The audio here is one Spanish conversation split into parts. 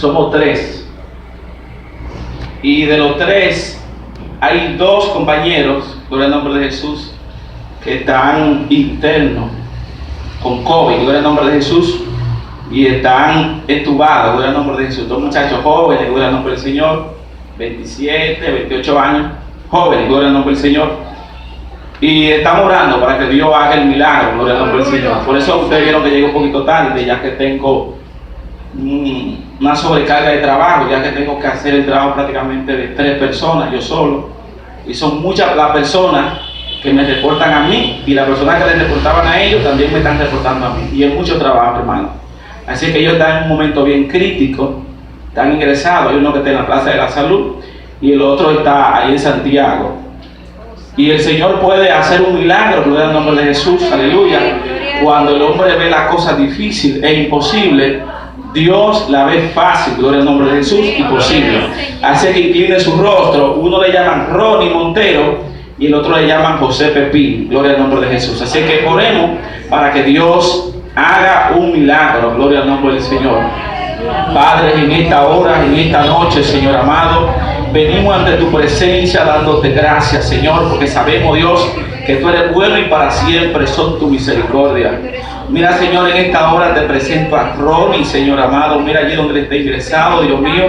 somos 3. Y de los 3, hay 2 compañeros, gloria al nombre de Jesús, que están internos con COVID, gloria al nombre de Jesús, y están entubados, gloria al nombre de Jesús. 2 muchachos jóvenes, gloria al nombre del Señor, 27, 28 años, jóvenes, gloria al nombre del Señor. Y estamos orando para que Dios haga el milagro, gloria al nombre del Señor. Por eso ustedes vieron que llegué un poquito tarde, ya que tengo una sobrecarga de trabajo, ya que tengo que hacer el trabajo prácticamente de 3 personas, yo solo. Y son muchas las personas que me reportan a mí, y las personas que les reportaban a ellos también me están reportando a mí. Y es mucho trabajo, hermano. Así que ellos están en un momento bien crítico, están ingresados. Hay uno que está en la Plaza de la Salud y el otro está ahí en Santiago. Y el Señor puede hacer un milagro, gloria al nombre de Jesús, aleluya. Cuando el hombre ve la cosa difícil e imposible, Dios la ve fácil, gloria al nombre de Jesús, y posible. Hace que incline su rostro. Uno le llaman Ronnie Montero y el otro le llaman José Pepín, gloria al nombre de Jesús. Así que oremos para que Dios haga un milagro, gloria al nombre del Señor. Padre, en esta hora, en esta noche, Señor amado, venimos ante tu presencia dándote gracias, Señor, porque sabemos, Dios, que tú eres bueno y para siempre son tu misericordia. Mira, Señor, en esta hora te presento a Ronnie, Señor amado. Mira allí donde está ingresado, Dios mío,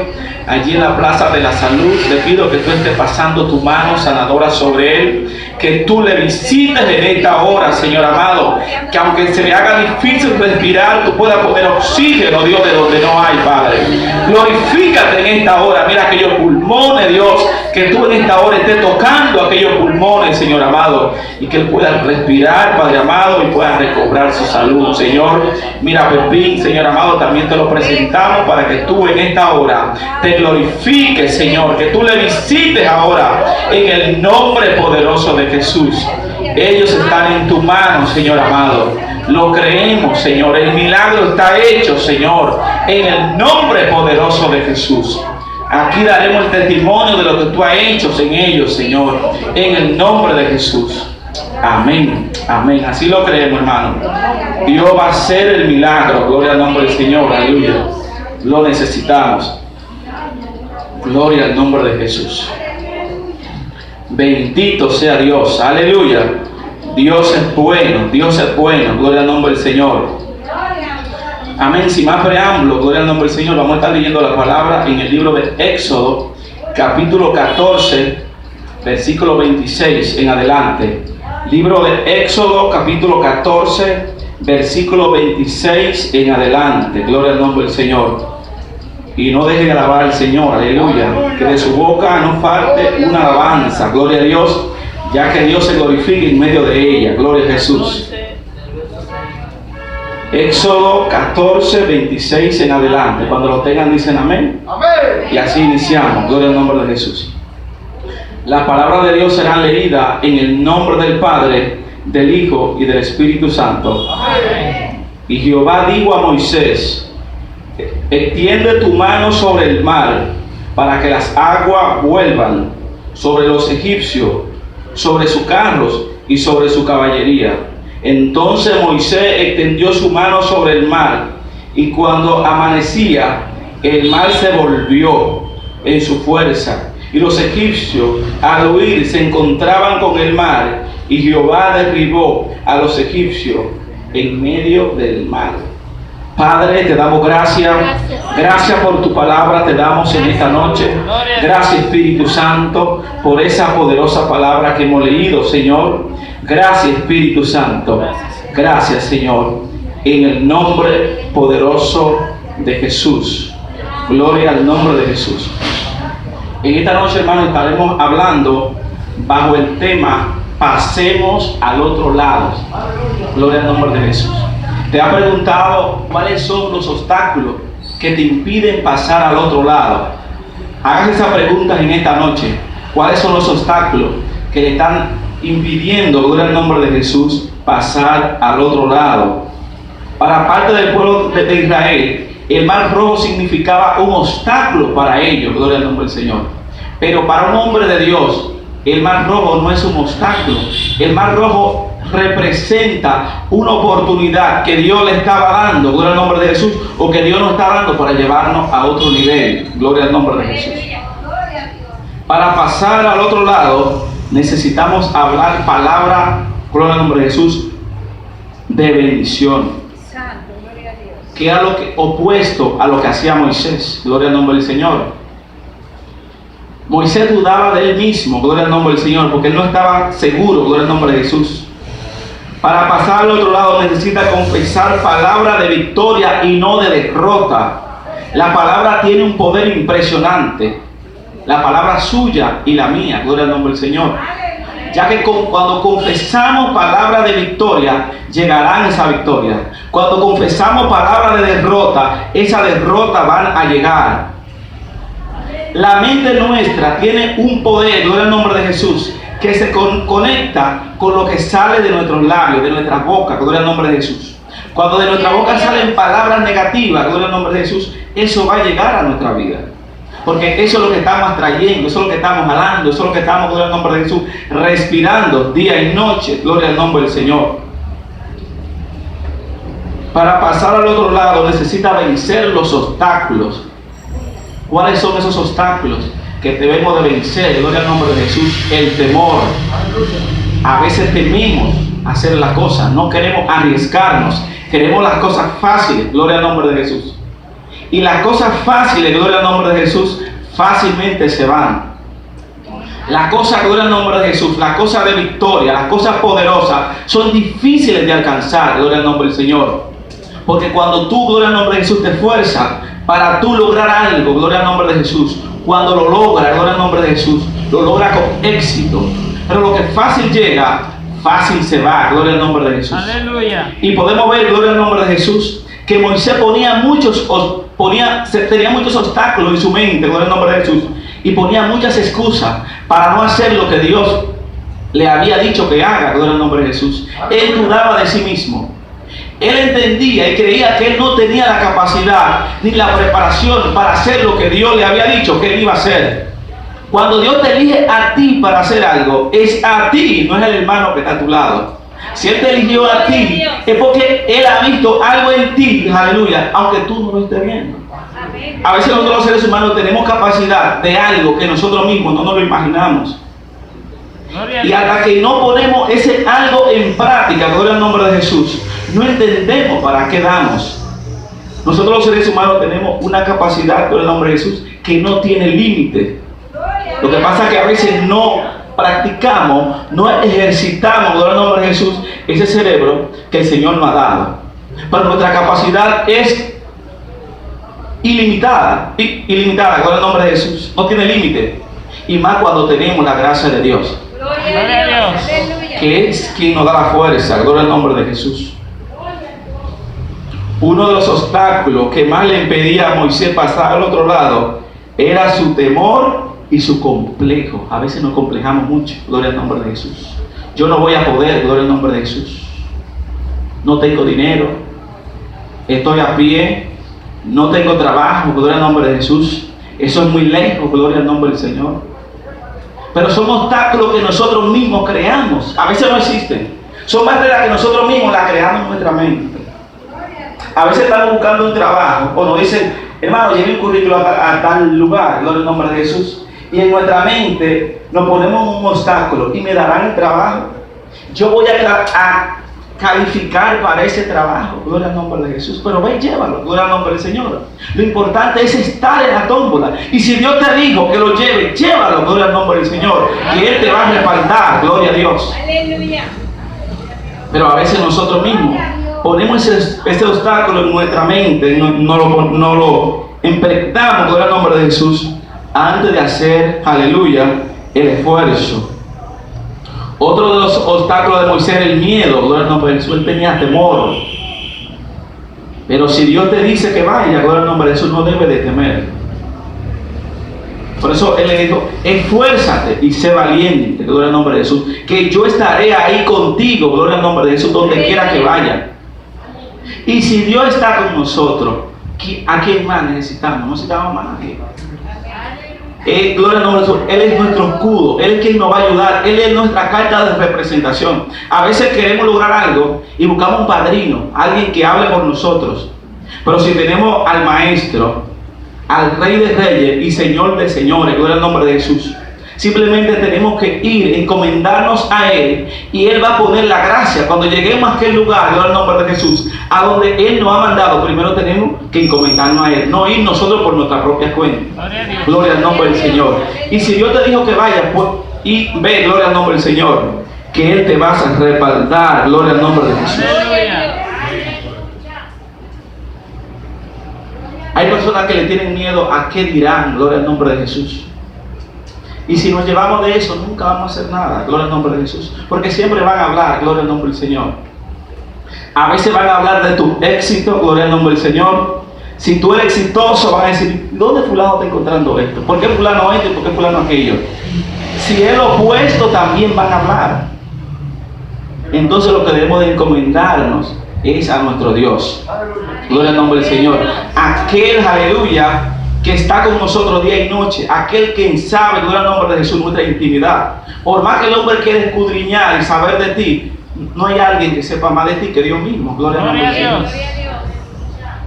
allí en la Plaza de la Salud. Te pido que tú estés pasando tu mano sanadora sobre él, que tú le visites en esta hora, Señor amado, que aunque se le haga difícil respirar, tú puedas poner oxígeno, Dios, de donde no hay, Padre. Glorifícate en esta hora. Mira aquellos pulmones, Dios, que tú en esta hora estés tocando aquellos pulmones, Señor amado, y que él pueda respirar, Padre amado, y pueda recobrar su salud, Señor. Mira, Pepín, Señor amado, también te lo presentamos para que tú en esta hora te glorifiques, Señor, que tú le visites ahora en el nombre poderoso de Jesús. Ellos están en tu mano, Señor amado. Lo creemos, Señor. El milagro está hecho, Señor, en el nombre poderoso de Jesús. Aquí daremos el testimonio de lo que tú has hecho en ellos, Señor, en el nombre de Jesús. Amén, amén. Así lo creemos, hermano. Dios va a hacer el milagro. Gloria al nombre del Señor, aleluya. Lo necesitamos. Gloria al nombre de Jesús. Bendito sea Dios, aleluya. Dios es bueno, Dios es bueno. Gloria al nombre del Señor. Amén. Sin más preámbulo, gloria al nombre del Señor. Vamos a estar leyendo la palabra en el libro de Éxodo, capítulo 14, versículo 26 en adelante. Libro de Éxodo, capítulo 14, versículo 26 en adelante. Gloria al nombre del Señor. Y no dejen de alabar al Señor, aleluya. Que de su boca no falte una alabanza, gloria a Dios, ya que Dios se glorifique en medio de ella. Gloria a Jesús. Éxodo 14, 26 en adelante. Cuando lo tengan dicen amén. Amén. Y así iniciamos. Gloria al nombre de Jesús. Las palabras de Dios serán leídas en el nombre del Padre, del Hijo y del Espíritu Santo. Amén. Y Jehová dijo a Moisés: extiende tu mano sobre el mar, para que las aguas vuelvan sobre los egipcios, sobre sus carros y sobre su caballería. Entonces Moisés extendió su mano sobre el mar, y cuando amanecía, el mar se volvió en su fuerza, y los egipcios al huir se encontraban con el mar, y Jehová derribó a los egipcios en medio del mar. Padre, te damos gracias. Gracias por tu palabra te damos en esta noche. Gracias, Espíritu Santo, por esa poderosa palabra que hemos leído, Señor. Gracias, Espíritu Santo. Gracias, Señor, en el nombre poderoso de Jesús. Gloria al nombre de Jesús. En esta noche, hermano, estaremos hablando bajo el tema pasemos al otro lado. Gloria al nombre de Jesús. ¿Te ha preguntado cuáles son los obstáculos que te impiden pasar al otro lado? Hagas esa pregunta en esta noche. ¿Cuáles son los obstáculos que le están impidiendo, gloria al nombre de Jesús, pasar al otro lado? Para parte del pueblo de Israel, el mar rojo significaba un obstáculo para ellos, gloria al nombre del Señor. Pero para un hombre de Dios, el mar rojo no es un obstáculo. El mar rojo representa una oportunidad que Dios le estaba dando, gloria al nombre de Jesús, o que Dios nos está dando para llevarnos a otro nivel, gloria al nombre de Jesús. Para pasar al otro lado, necesitamos hablar palabra, gloria al nombre de Jesús, de bendición, que era lo que opuesto a lo que hacía Moisés, gloria al nombre del Señor. Moisés dudaba de él mismo, gloria al nombre del Señor, porque él no estaba seguro, gloria al nombre de Jesús. Para pasar al otro lado necesita confesar palabra de victoria y no de derrota. La palabra tiene un poder impresionante, la palabra suya y la mía, gloria al nombre del Señor. Ya que cuando confesamos palabra de victoria, llegarán esa victoria. Cuando confesamos palabra de derrota, esa derrota van a llegar. La mente nuestra tiene un poder, gloria al nombre de Jesús, que se conecta con lo que sale de nuestros labios, de nuestra boca, gloria al nombre de Jesús. Cuando de nuestra boca salen palabras negativas, gloria al nombre de Jesús, eso va a llegar a nuestra vida. Porque eso es lo que estamos trayendo, eso es lo que estamos jalando, eso es lo que estamos, gloria al nombre de Jesús, respirando día y noche, gloria al nombre del Señor. Para pasar al otro lado necesita vencer los obstáculos. ¿Cuáles son esos obstáculos que debemos de vencer? Gloria al nombre de Jesús. El temor. A veces tememos hacer las cosas, no queremos arriesgarnos, queremos las cosas fáciles, gloria al nombre de Jesús. Y las cosas fáciles, gloria al nombre de Jesús, fácilmente se van. Las cosas, gloria al nombre de Jesús, las cosas de victoria, las cosas poderosas, son difíciles de alcanzar, gloria al nombre del Señor. Porque cuando tú, gloria al nombre de Jesús, te esfuerzas para tú lograr algo, gloria al nombre de Jesús, cuando lo logras, gloria al nombre de Jesús, lo logras con éxito. Pero lo que fácil llega, fácil se va, gloria al nombre de Jesús. Aleluya. Y podemos ver, gloria al nombre de Jesús, que Moisés tenía muchos obstáculos en su mente, gloria al nombre de Jesús, y ponía muchas excusas para no hacer lo que Dios le había dicho que haga, gloria al nombre de Jesús. Él dudaba de sí mismo. Él entendía y creía que él no tenía la capacidad ni la preparación para hacer lo que Dios le había dicho que él iba a hacer. Cuando Dios te elige a ti para hacer algo, es a ti, no es el hermano que está a tu lado. Si Él te eligió a ti, es porque Él ha visto algo en ti, aleluya, aunque tú no lo estés viendo. A veces nosotros los seres humanos tenemos capacidad de algo que nosotros mismos no nos lo imaginamos. Y hasta que no ponemos ese algo en práctica, gloria al nombre de Jesús, no entendemos para qué damos. Nosotros los seres humanos tenemos una capacidad, gloria al nombre de Jesús, que no tiene límite. Lo que pasa es que a veces no practicamos, no ejercitamos, gloria al nombre de Jesús, ese cerebro que el Señor nos ha dado. Pero nuestra capacidad es ilimitada, gloria al nombre de Jesús, no tiene límite. Y más cuando tenemos la gracia de Dios, Gloria a Dios, que es quien nos da la fuerza, gloria al nombre de Jesús. Uno de los obstáculos que más le impedía a Moisés pasar al otro lado era su temor y su complejo. A veces nos complejamos mucho, gloria al nombre de Jesús. Yo no voy a poder, gloria al nombre de Jesús. No tengo dinero, estoy a pie, no tengo trabajo, gloria al nombre de Jesús. Eso es muy lejos, gloria al nombre del Señor. Pero son obstáculos que nosotros mismos creamos. A veces no existen. Son barreras que nosotros mismos las creamos en nuestra mente. A veces estamos buscando un trabajo o nos dicen, hermano, lleve un currículo a tal lugar, gloria al nombre de Jesús. Y en nuestra mente nos ponemos un obstáculo y me darán el trabajo. Yo voy a calificar para ese trabajo, gloria al nombre de Jesús. Pero ve y llévalo, gloria al nombre del Señor. Lo importante es estar en la tómbola. Y si Dios te dijo que lo lleve, llévalo, gloria al nombre del Señor. Que Él te va a respaldar, gloria a Dios. Aleluya. Pero a veces nosotros mismos ponemos ese obstáculo en nuestra mente, no lo impregnamos, gloria al nombre de Jesús, antes de hacer, aleluya, el esfuerzo. Otro de los obstáculos de Moisés era el miedo, gloria al nombre de Jesús. Él tenía temor. Pero si Dios te dice que vaya, gloria al nombre de Jesús, no debe de temer. Por eso Él le dijo, esfuérzate y sé valiente, gloria al nombre de Jesús, que yo estaré ahí contigo, gloria al nombre de Jesús, donde quiera que vaya. Y si Dios está con nosotros, ¿a quién más necesitamos? No necesitamos más a nadie. Gloria al nombre de Jesús. Él es nuestro escudo, Él es quien nos va a ayudar, Él es nuestra carta de representación. A veces queremos lograr algo y buscamos un padrino, alguien que hable por nosotros. Pero si tenemos al Maestro, al Rey de Reyes y Señor de Señores, gloria al nombre de Jesús, simplemente tenemos que ir, encomendarnos a Él, y Él va a poner la gracia. Cuando lleguemos a aquel lugar, gloria al nombre de Jesús, a donde Él nos ha mandado, primero tenemos que encomendarnos a Él, no ir nosotros por nuestra propia cuenta. Gloria al nombre del Señor. Y si Dios te dijo que vayas, pues, y ve, gloria al nombre del Señor, que Él te va a respaldar, gloria al nombre de Jesús. Hay personas que le tienen miedo a qué dirán, gloria al nombre de Jesús. Y si nos llevamos de eso, nunca vamos a hacer nada, gloria al nombre de Jesús. Porque siempre van a hablar, gloria al nombre del Señor. A veces van a hablar de tu éxito, gloria al nombre del Señor. Si tú eres exitoso, van a decir, ¿dónde fulano está encontrando esto? ¿Por qué fulano esto y por qué fulano aquello? Si es lo opuesto, también van a hablar. Entonces lo que debemos de encomendarnos es a nuestro Dios. Gloria al nombre del Señor. Aquel, aleluya, que está con nosotros día y noche, aquel que sabe, gloria al nombre de Jesús, nuestra intimidad. Por más que el hombre quiera escudriñar y saber de ti, no hay alguien que sepa más de ti que Dios mismo. Gloria al nombre de Dios.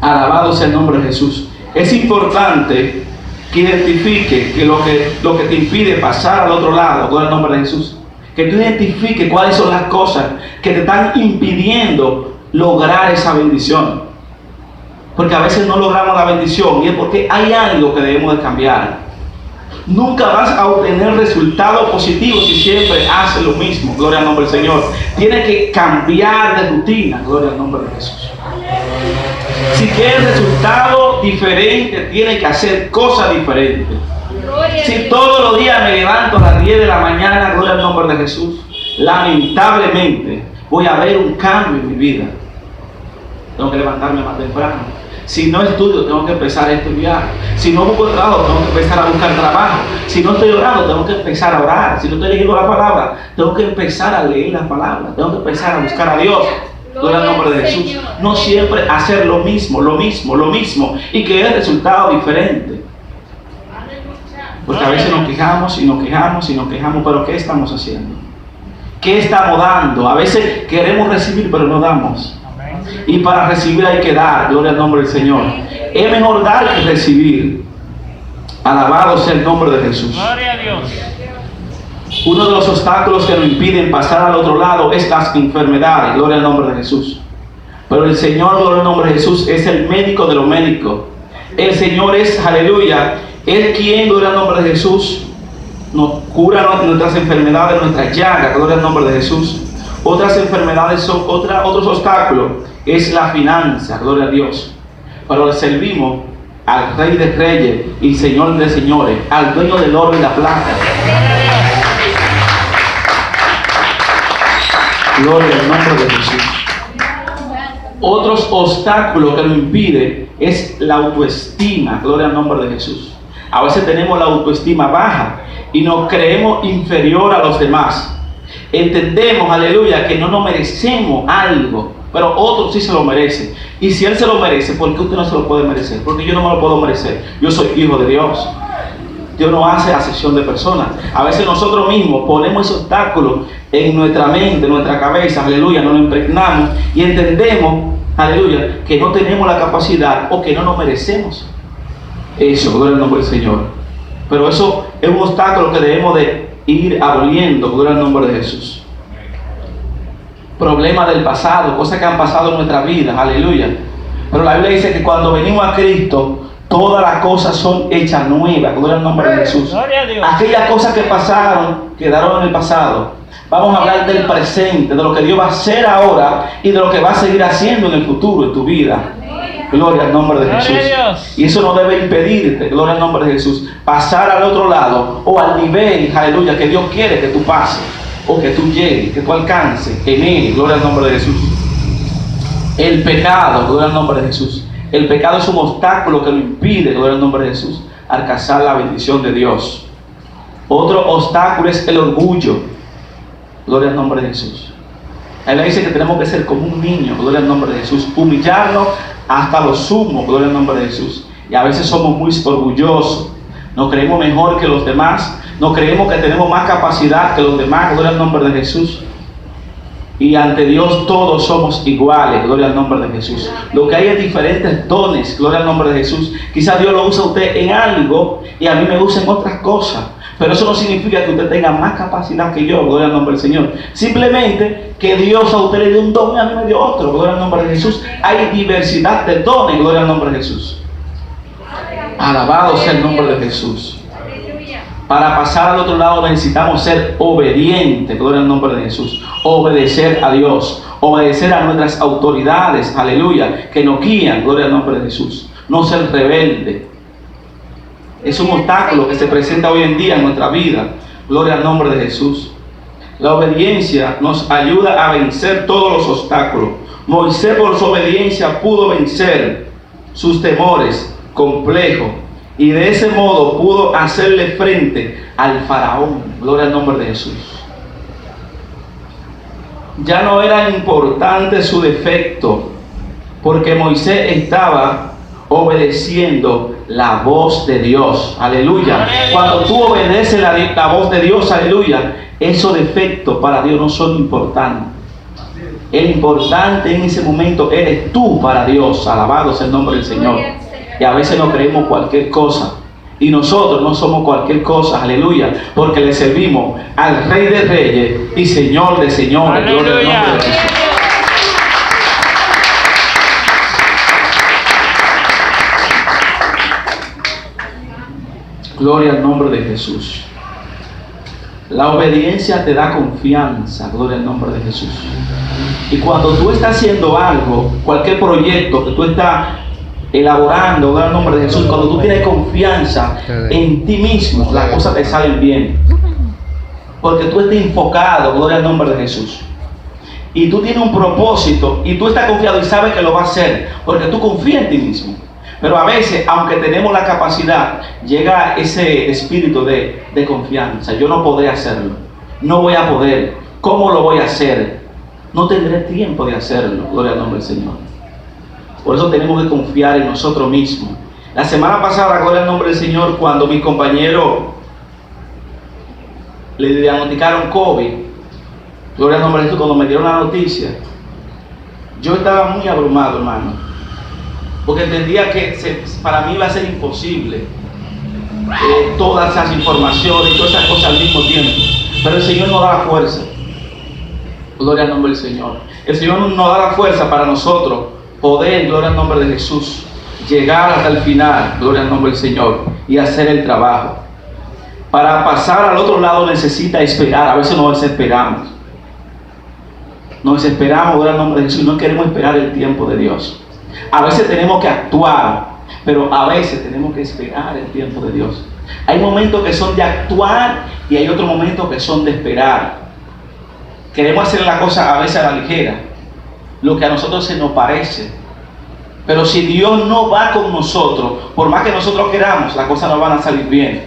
Alabado sea el nombre de Jesús. Es importante que identifique que lo que te impide pasar al otro lado, gloria al nombre de Jesús, que tú identifiques cuáles son las cosas que te están impidiendo lograr esa bendición. Porque a veces no logramos la bendición y es porque hay algo que debemos de cambiar. Nunca vas a obtener resultados positivos si siempre haces lo mismo, gloria al nombre del Señor. Tienes que cambiar de rutina, gloria al nombre de Jesús. Si quieres resultados diferentes, tienes que hacer cosas diferentes. Si todos los días me levanto a las 10 de la mañana, gloria al nombre de Jesús, lamentablemente voy a ver un cambio en mi vida. Tengo que levantarme más temprano. Si no estudio, tengo que empezar a estudiar. Si no busco trabajo, tengo que empezar a buscar trabajo. Si no estoy orando, tengo que empezar a orar. Si no estoy leyendo la palabra, tengo que empezar a leer la palabra. Tengo que empezar a buscar a Dios. Gloria al nombre de Jesús. No siempre hacer lo mismo y que el resultado diferente. Porque a veces nos quejamos, pero ¿qué estamos haciendo? ¿Qué estamos dando? A veces queremos recibir, pero no damos. Y para recibir hay que dar, gloria al nombre del Señor. Es mejor dar que recibir. Alabado sea el nombre de Jesús. Gloria a Dios. Uno de los obstáculos que nos impiden pasar al otro lado es las enfermedades, gloria al nombre de Jesús. Pero el Señor, gloria al nombre de Jesús, es el médico de los médicos. El Señor es, aleluya, es quien, gloria al nombre de Jesús, nos cura nuestras enfermedades, nuestras llagas, gloria al nombre de Jesús. Otras enfermedades son otros obstáculos, es la finanza, gloria a Dios. Pero le servimos al Rey de Reyes y Señor de Señores, al dueño del oro y la plata. Gloria al nombre de Jesús. Otros obstáculos que nos impide es la autoestima, gloria al nombre de Jesús. A veces tenemos la autoestima baja y nos creemos inferior a los demás. Entendemos, aleluya, que no nos merecemos algo, pero otros sí se lo merecen. Y si Él se lo merece, ¿por qué usted no se lo puede merecer? Porque yo no me lo puedo merecer. Yo soy hijo de Dios. Dios no hace acepción de personas. A veces nosotros mismos ponemos ese obstáculo en nuestra mente, en nuestra cabeza, aleluya, nos lo impregnamos y entendemos, aleluya, que no tenemos la capacidad o que no nos merecemos eso, gloria al nombre del Señor. Pero eso es un obstáculo que debemos de ir aboliendo, gloria al nombre de Jesús. Problemas del pasado, cosas que han pasado en nuestra vida, aleluya. Pero la Biblia dice que cuando venimos a Cristo, todas las cosas son hechas nuevas, gloria al nombre de Jesús. Aquellas cosas que pasaron, quedaron en el pasado. Vamos a hablar del presente, de lo que Dios va a hacer ahora y de lo que va a seguir haciendo en el futuro, en tu vida. Gloria al nombre de Jesús. Y eso no debe impedirte, gloria al nombre de Jesús, pasar al otro lado o al nivel, aleluya, que Dios quiere que tú pases o que tú llegues, que tú alcances en Él, gloria al nombre de Jesús. El pecado, gloria al nombre de Jesús. El pecado es un obstáculo que nos impide, gloria al nombre de Jesús, alcanzar la bendición de Dios. Otro obstáculo es el orgullo, gloria al nombre de Jesús. Él dice que tenemos que ser como un niño, gloria al nombre de Jesús, humillarnos hasta lo sumo, gloria al nombre de Jesús. Y a veces somos muy orgullosos, Nos creemos mejor que los demás. Nos creemos que tenemos más capacidad que los demás. Gloria al nombre de Jesús. Y ante Dios todos somos iguales. Gloria al nombre de Jesús. Lo que hay es diferentes dones. Gloria al nombre de Jesús. Quizás Dios lo usa a usted en algo y a mí me usa en otras cosas. Pero eso no significa que usted tenga más capacidad que yo. Gloria al nombre del Señor. Simplemente que Dios a usted le dio un don y a mí me dio otro. Gloria al nombre de Jesús. Hay diversidad de dones. Gloria al nombre de Jesús. Alabado sea el nombre de Jesús. Para pasar al otro lado necesitamos ser obedientes. Gloria al nombre de Jesús. Obedecer a Dios. Obedecer a nuestras autoridades. Aleluya. Que nos guían. Gloria al nombre de Jesús. No ser rebelde. Es un obstáculo que se presenta hoy en día en nuestra vida. Gloria al nombre de Jesús. La obediencia nos ayuda a vencer todos los obstáculos. Moisés por su obediencia pudo vencer sus temores complejos y de ese modo pudo hacerle frente al faraón. Gloria al nombre de Jesús. Ya no era importante su defecto, porque Moisés estaba obedeciendo la voz de Dios. Aleluya. Cuando tú obedeces la voz de Dios, aleluya, esos defectos para Dios no son importantes. El importante en ese momento eres tú para Dios. Alabado sea el nombre del Señor. Y a veces no creemos cualquier cosa. Y nosotros no somos cualquier cosa, aleluya, porque le servimos al Rey de Reyes y Señor de Señores. Gloria al nombre de Jesús. Gloria al nombre de Jesús. La obediencia te da confianza. Gloria al nombre de Jesús. Y cuando tú estás haciendo algo, cualquier proyecto que tú estás elaborando, gloria al nombre de Jesús, cuando tú tienes confianza en ti mismo, las cosas te salen bien. Porque tú estás enfocado, gloria al nombre de Jesús. Y tú tienes un propósito y tú estás confiado y sabes que lo vas a hacer, porque tú confías en ti mismo. Pero a veces, aunque tenemos la capacidad, llega ese espíritu de confianza. Yo no podré hacerlo. No voy a poder. ¿Cómo lo voy a hacer? No tendré tiempo de hacerlo. Gloria al nombre del Señor. Por eso tenemos que confiar en nosotros mismos. La semana pasada, gloria al nombre del Señor, cuando mi compañero le diagnosticaron COVID, gloria al nombre de Jesús, cuando me dieron la noticia, yo estaba muy abrumado, hermano. Porque entendía que para mí iba a ser imposible todas esas informaciones y todas esas cosas al mismo tiempo. Pero el Señor nos da la fuerza. Gloria al nombre del Señor. El Señor nos da la fuerza para nosotros poder, gloria al nombre de Jesús, llegar hasta el final, gloria al nombre del Señor, y hacer el trabajo. Para pasar al otro lado necesita esperar. A veces nos desesperamos. Nos desesperamos, gloria al nombre de Jesús, y no queremos esperar el tiempo de Dios. A veces tenemos que actuar, pero a veces tenemos que esperar el tiempo de Dios. Hay momentos que son de actuar y hay otros momentos que son de esperar. Queremos hacer la cosa a veces a la ligera, lo que a nosotros se nos parece. Pero si Dios no va con nosotros, por más que nosotros queramos, las cosas no van a salir bien.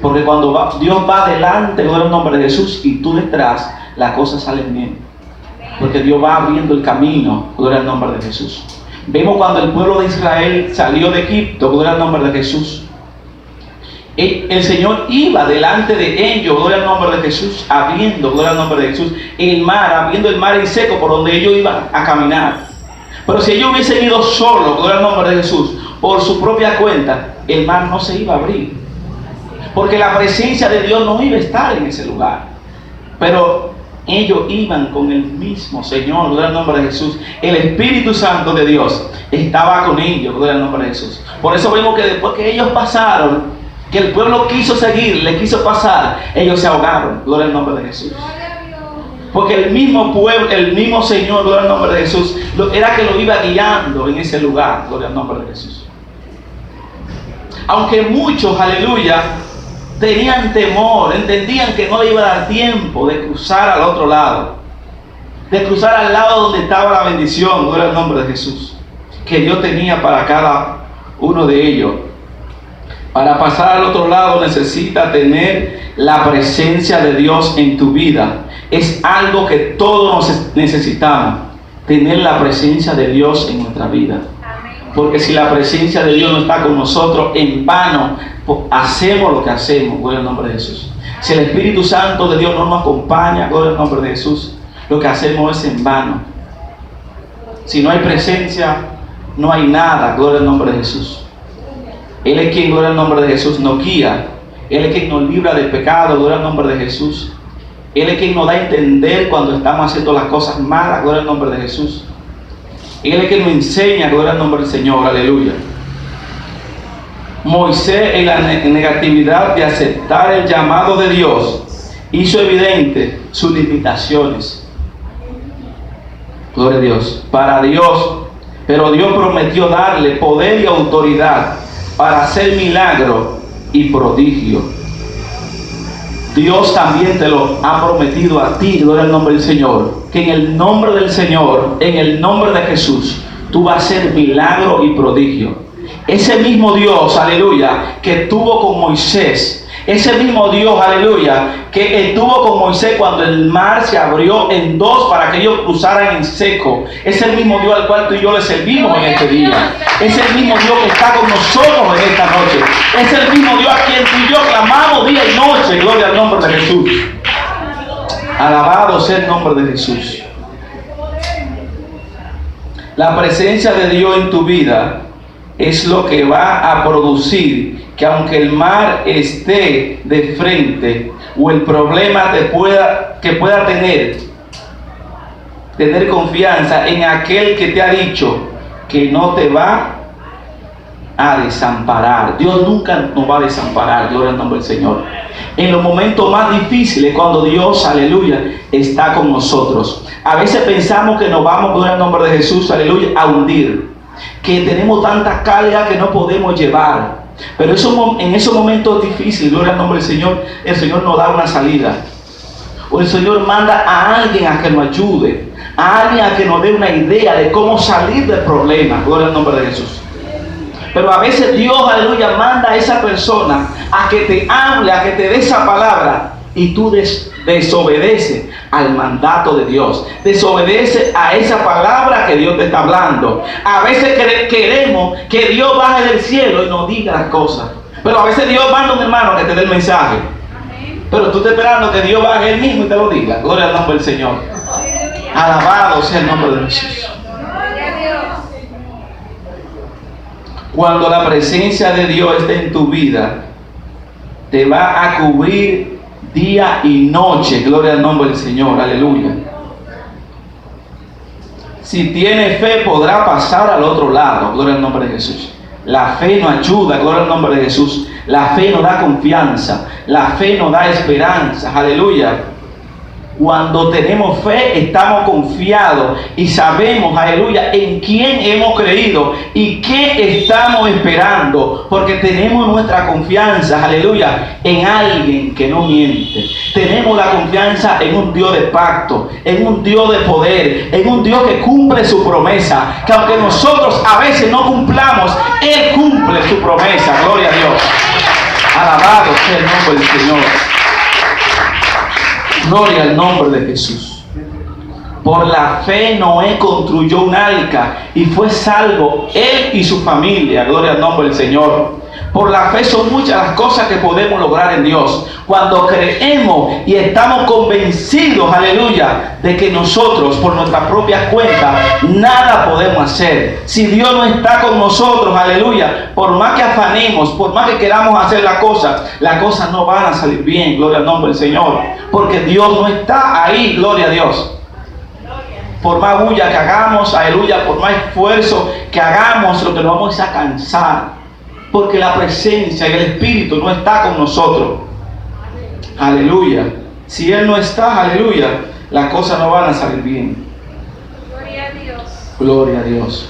Porque cuando Dios va adelante, gloria al nombre de Jesús, y tú detrás, las cosas salen bien. Porque Dios va abriendo el camino, gloria al nombre de Jesús. Vemos cuando el pueblo de Israel salió de Egipto, gloria al nombre de Jesús. El Señor iba delante de ellos, gloria al nombre de Jesús, abriendo, gloria al nombre de Jesús, el mar, abriendo el mar en seco por donde ellos iban a caminar. Pero si ellos hubiesen ido solos, gloria al nombre de Jesús, por su propia cuenta, el mar no se iba a abrir. Porque la presencia de Dios no iba a estar en ese lugar. Pero ellos iban con el mismo Señor, gloria al nombre de Jesús. El Espíritu Santo de Dios estaba con ellos, gloria al nombre de Jesús. Por eso vemos que después que ellos pasaron, que el pueblo quiso seguir, le quiso pasar, ellos se ahogaron, gloria al nombre de Jesús. Porque el mismo pueblo, el mismo Señor, gloria al nombre de Jesús, era que lo iba guiando en ese lugar, gloria al nombre de Jesús. Aunque muchos, aleluya, tenían temor, entendían que no le iba a dar tiempo de cruzar al otro lado, de cruzar al lado donde estaba la bendición, gloria al nombre de Jesús, que Dios tenía para cada uno de ellos. Para pasar al otro lado necesita tener la presencia de Dios en tu vida. Es algo que todos necesitamos, tener la presencia de Dios en nuestra vida. Porque si la presencia de Dios no está con nosotros, en vano hacemos lo que hacemos, gloria al nombre de Jesús. Si el Espíritu Santo de Dios no nos acompaña, gloria al nombre de Jesús, lo que hacemos es en vano. Si no hay presencia, no hay nada, gloria al nombre de Jesús. Él es quien, gloria al nombre de Jesús, nos guía. Él es quien nos libra del pecado, gloria al nombre de Jesús. Él es quien nos da a entender cuando estamos haciendo las cosas malas, gloria al nombre de Jesús. Él es quien nos enseña, gloria al nombre del Señor, aleluya. Moisés, en la negatividad de aceptar el llamado de Dios, hizo evidente sus limitaciones. Gloria a Dios. Para Dios, pero Dios prometió darle poder y autoridad para hacer milagro y prodigio. Dios también te lo ha prometido a ti, gloria al nombre del Señor, que en el nombre del Señor, en el nombre de Jesús, tú vas a hacer milagro y prodigio. Ese mismo Dios, aleluya, que estuvo con Moisés, ese mismo Dios, aleluya, que estuvo con Moisés cuando el mar se abrió en dos para que ellos cruzaran en seco, es el mismo Dios al cual tú y yo le servimos en este día. Es el mismo Dios que está con nosotros en esta noche. Es el mismo Dios a quien tú y yo clamamos día y noche. Gloria al nombre de Jesús. Alabado sea el nombre de Jesús. La presencia de Dios en tu vida es lo que va a producir que aunque el mar esté de frente o el problema que pueda tener confianza en aquel que te ha dicho que no te va a desamparar. Dios nunca nos va a desamparar, gloria al nombre del Señor. En los momentos más difíciles, cuando Dios, aleluya, está con nosotros. A veces pensamos que nos vamos, gloria al nombre de Jesús, aleluya, a hundir. Que tenemos tanta carga que no podemos llevar. Pero en esos momentos difíciles, gloria al nombre del Señor, el Señor nos da una salida. O el Señor manda a alguien a que nos ayude, a alguien a que nos dé una idea de cómo salir del problema, gloria al nombre de Jesús. Pero a veces Dios, aleluya, manda a esa persona a que te hable, a que te dé esa palabra, y tú desobedeces al mandato de Dios, desobedeces a esa palabra que Dios te está hablando. A veces queremos que Dios baje del cielo y nos diga las cosas, pero a veces Dios manda a un hermano que te dé el mensaje, pero tú estás esperando que Dios baje él mismo y te lo diga. Gloria al nombre del Señor. Alabado sea el nombre de Jesús. Cuando la presencia de Dios esté en tu vida, te va a cubrir día y noche, gloria al nombre del Señor, aleluya. Si tiene fe, podrá pasar al otro lado, gloria al nombre de Jesús. La fe nos ayuda, gloria al nombre de Jesús. La fe nos da confianza, la fe nos da esperanza, aleluya. Cuando tenemos fe, estamos confiados y sabemos, aleluya, en quién hemos creído y qué estamos esperando, porque tenemos nuestra confianza, aleluya, en alguien que no miente. Tenemos la confianza en un Dios de pacto, en un Dios de poder, en un Dios que cumple su promesa, que aunque nosotros a veces no cumplamos, Él cumple su promesa. Gloria a Dios. Alabado sea el nombre del Señor. Gloria al nombre de Jesús. Por la fe Noé construyó un arca y fue salvo él y su familia. Gloria al nombre del Señor. Por la fe son muchas las cosas que podemos lograr en Dios. Cuando creemos y estamos convencidos, aleluya, de que nosotros por nuestra propia cuenta nada podemos hacer. Si Dios no está con nosotros, aleluya, por más que afanemos, por más que queramos hacer las cosas no van a salir bien. Gloria al nombre del Señor. Porque Dios no está ahí, gloria a Dios. Por más bulla que hagamos, aleluya, por más esfuerzo que hagamos, lo que nos vamos es a cansar. Porque la presencia y el Espíritu no está con nosotros. Aleluya. Si Él no está, aleluya, las cosas no van a salir bien. Gloria a Dios. Gloria a Dios.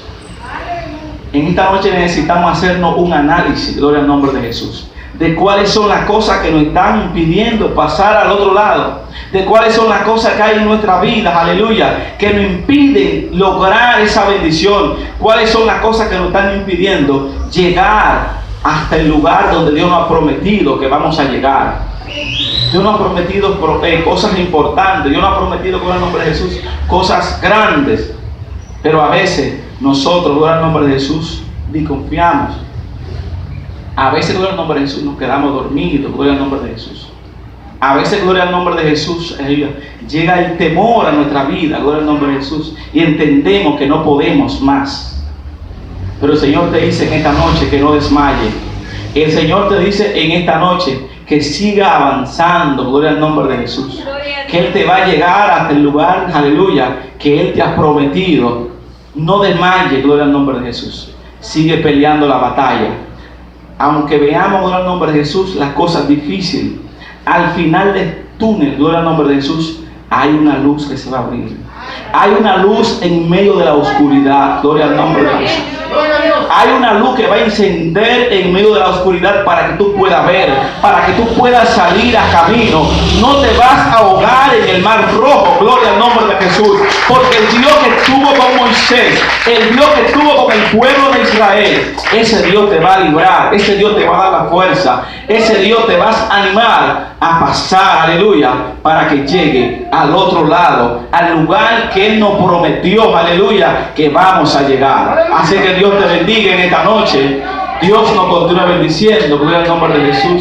En esta noche necesitamos hacernos un análisis, gloria al nombre de Jesús, de cuáles son las cosas que nos están impidiendo pasar al otro lado, de cuáles son las cosas que hay en nuestra vida, aleluya, que nos impiden lograr esa bendición, cuáles son las cosas que nos están impidiendo llegar hasta el lugar donde Dios nos ha prometido que vamos a llegar. Dios nos ha prometido cosas importantes, Dios nos ha prometido, con el nombre de Jesús, cosas grandes, pero a veces nosotros, con el nombre de Jesús, ni confiamos. A veces, gloria al nombre de Jesús, nos quedamos dormidos, gloria al nombre de Jesús. A veces, gloria al nombre de Jesús, llega el temor a nuestra vida, gloria al nombre de Jesús, y entendemos que no podemos más. Pero el Señor te dice en esta noche que no desmaye. El Señor te dice en esta noche que siga avanzando, gloria al nombre de Jesús. Que Él te va a llegar hasta el lugar, aleluya, que Él te ha prometido. No desmaye, gloria al nombre de Jesús. Sigue peleando la batalla. Aunque veamos, gloria al nombre de Jesús, las cosas difíciles, al final del túnel, gloria al nombre de Jesús, hay una luz que se va a abrir. Hay una luz en medio de la oscuridad, gloria al nombre de Jesús. Hay una luz que va a encender en medio de la oscuridad para que tú puedas ver, para que tú puedas salir a camino. No te vas a ahogar en el mar rojo, gloria al nombre de Jesús. Porque el Dios que estuvo con Moisés, el Dios que estuvo con el pueblo de Israel, ese Dios te va a librar, ese Dios te va a dar la fuerza, ese Dios te va a animar a pasar, aleluya, para que llegue al otro lado, al lugar que Él nos prometió, aleluya, que vamos a llegar. Así que Dios te bendiga en esta noche. Dios nos continúa bendiciendo, gloria al nombre de Jesús.